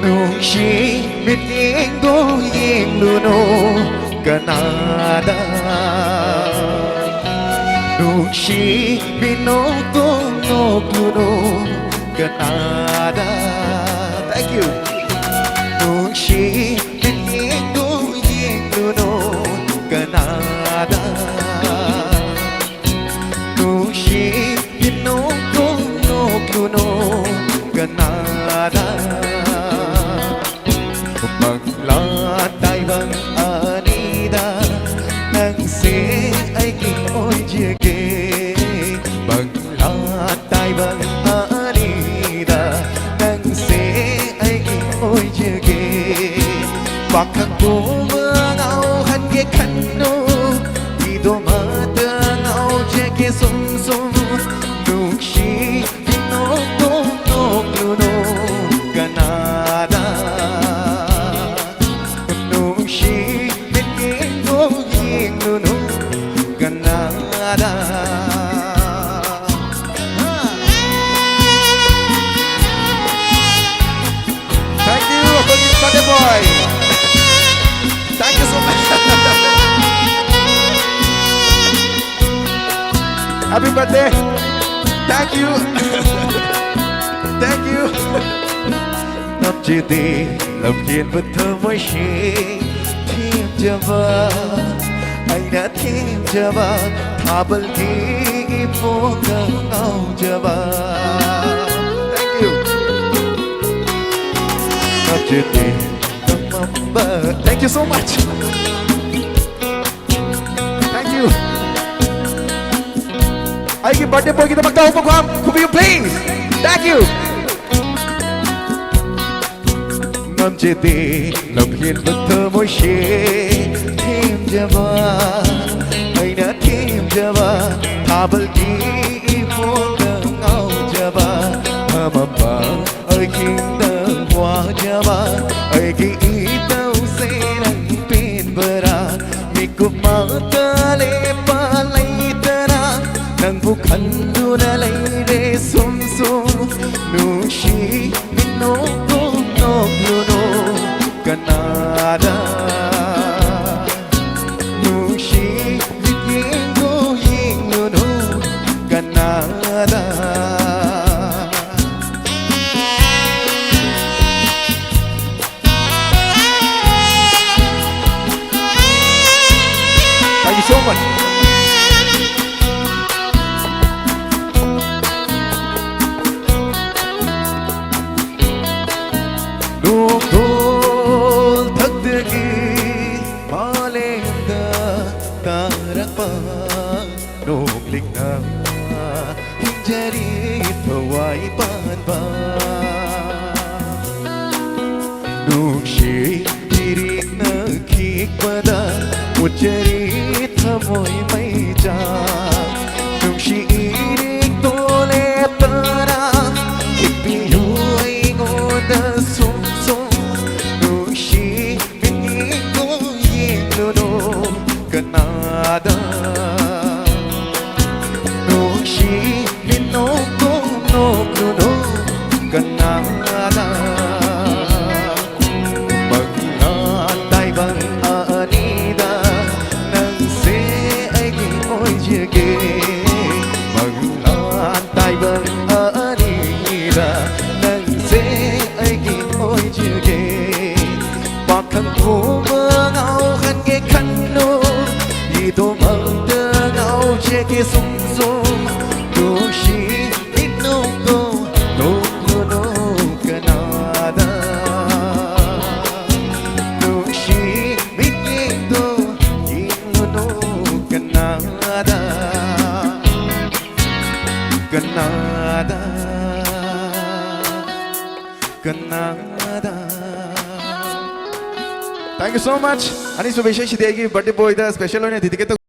눈시 밑인도 인루노 가나다 눈시 밑노도 노구노 가나다 Thank you 눈시 밑인도 인루노 가나다 눈시 밑노도 노구노 가나다 Tay bằng Anida nang sẽ ai kinh ôi chia kê bằng lá tay bằng Anida nang sẽ ai kinh ôi chia kê bạc khăn cô mưa ngao khăn ghé khăn nô thì đồ mơ tơ ngao chia kê sum sum nụ chi nô tô nô nô nô Canada Canada. Thank you, Sunday boy. Thank you so much. Happy birthday. Thank you. Thank you. Năm chia tì lòng nhiên vẫn thơ mới chỉ thêm cho vợ anh đã thêm cho bà thả bật ký phố thơm ngao cho bà Thank you Not your day, remember Thank you so much Thank you Aiki birthday boy kita magtaho po kuham Could you please Thank you Năm chia tì lòng hiền vẫn thơ mối shê thêm cho bà anh đã thêm cho bà thả bật ký phố thơm ngao cho bà mà bà ơi khi tơ hoa cho bà ơi khi ý tao sẽ đang bên bờ ra mi cụp mơ tơ lê ba lấy tơ ra nàng vô khăn đu na lấy để sum sum nụ chi min nô nô nô nô Canada Nushi Vikingo Yingluno Canada Thank you so much Nuklikna Hinjari Pawai Panba Nukshi Dirik na Kik Pada Mujari Thamoy May Ja Nukshi Irik Tole Tara Kipiyo Ay Ngoda Sum Sum Nukshi Vikingo Yingluno Canada Canada bằng lá tay bằng Anida nang sẽ ai kinh ôi chia kê bằng lá tay bằng Anida nang sẽ ai kinh ôi chia kê bạc khăn cô mơ ngao khăn ghé khăn nô vì tô mơ tơ ngao chia kê sung sung đồ chi ít nô cô nô Canada, Canada. Thank you so much. Ani special birthday boy da special one didi ke